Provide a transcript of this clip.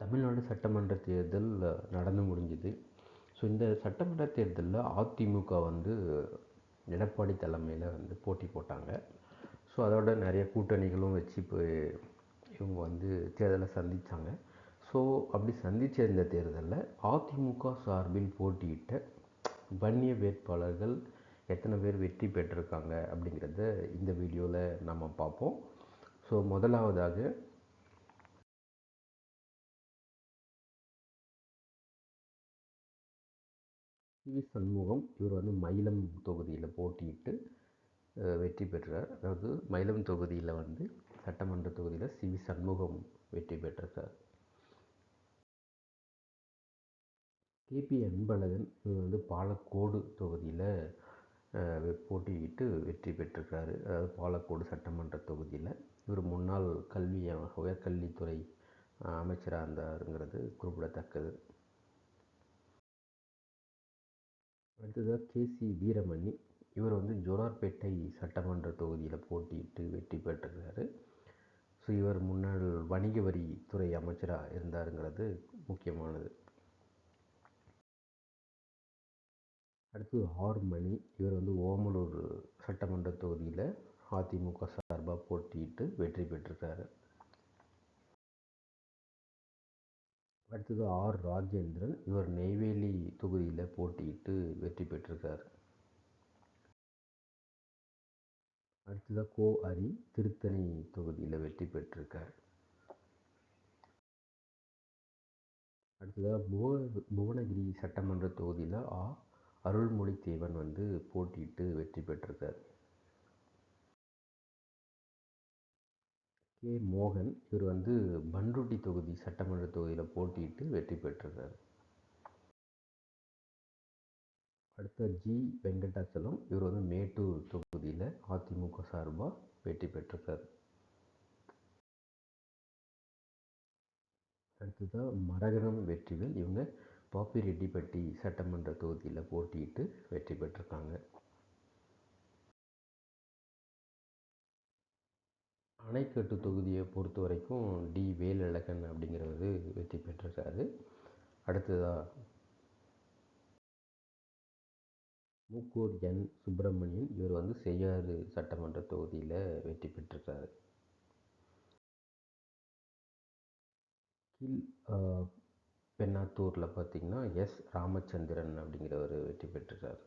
தமிழ்நாடு சட்டமன்ற தேர்தல் நடந்து முடிஞ்சுது. ஸோ இந்த சட்டமன்ற தேர்தலில் அதிமுக வந்து எடப்பாடி தலைமையில் வந்து போட்டி போட்டாங்க. ஸோ அதோட நிறைய கூட்டணிகளும் வச்சு இப்போ இவங்க வந்து தேர்தலை சந்தித்தாங்க. ஸோ அப்படி சந்தித்த இந்த தேர்தலில் அதிமுக சார்பில் போட்டியிட்ட வன்னிய வேட்பாளர்கள் எத்தனை பேர் வெற்றி பெற்றிருக்காங்க அப்படிங்கிறத இந்த வீடியோவில் நம்ம பார்ப்போம். ஸோ முதலாவதாக சி.வி. சண்முகம். இவர் வந்து மயிலம் தொகுதியில் போட்டியிட்டு வெற்றி பெற்றார். அதாவது மயிலம் தொகுதியில் வந்து சட்டமன்ற தொகுதியில் சி.வி. சண்முகம் வெற்றி பெற்றிருக்கார். கே.பி. அன்பழகன் இவர் வந்து பாலக்கோடு தொகுதியில் போட்டியிட்டு வெற்றி பெற்றிருக்காரு. அதாவது பாலக்கோடு சட்டமன்ற தொகுதியில் இவர் முன்னாள் உயர்கல்வித்துறை அமைச்சராக இருந்தாருங்கிறது குறிப்பிடத்தக்கது. அடுத்ததாக கே.சி. வீரமணி. இவர் வந்து ஜோலார்பேட்டை சட்டமன்ற தொகுதியில் போட்டியிட்டு வெற்றி பெற்றிருக்காரு. ஸோ இவர் முன்னாள் வணிக வரித்துறை அமைச்சராக இருந்தாருங்கிறது முக்கியமானது. அடுத்து ஆர் மணி. இவர் வந்து ஓமலூர் சட்டமன்ற தொகுதியில் அதிமுக சார்பாக போட்டியிட்டு வெற்றி பெற்றிருக்காரு. அடுத்தது ஆர் ராஜேந்திரன். இவர் நெய்வேலி தொகுதியில் போட்டியிட்டு வெற்றி பெற்றிருக்கார். அடுத்ததாக கோ ஹரி திருத்தணி தொகுதியில் வெற்றி பெற்றிருக்கார். அடுத்ததாக புவனகிரி சட்டமன்ற தொகுதியில் அருள்மொழித்தேவன் வந்து போட்டியிட்டு வெற்றி பெற்றிருக்கார். கே மோகன். இவர் வந்து பண்ருட்டி தொகுதி சட்டமன்ற தொகுதியில் போட்டியிட்டு வெற்றி பெற்றிருக்கார். அடுத்த ஜி வெங்கடாச்சலம். இவர் வந்து மேட்டூர் தொகுதியில் அதிமுக சார்பாக வெற்றி பெற்றிருக்கார். அடுத்ததாக மரகதம் வெற்றிவேல். இவங்க பாப்பிரெட்டிப்பட்டி சட்டமன்ற தொகுதியில் போட்டியிட்டு வெற்றி பெற்றிருக்காங்க. அணைக்கட்டு தொகுதியை பொறுத்த வரைக்கும் டி வேலழகன் அப்படிங்கிறவர் வெற்றி பெற்றிருக்காரு. அடுத்ததாக மூக்கூர் என் சுப்பிரமணியன். இவர் வந்து செய்யாறு சட்டமன்ற தொகுதியில் வெற்றி பெற்றிருக்காரு. கீழ் பெண்ணாத்தூரில் பார்த்திங்கன்னா எஸ் ராமச்சந்திரன் அப்படிங்கிறவர் வெற்றி பெற்றிருக்கார்.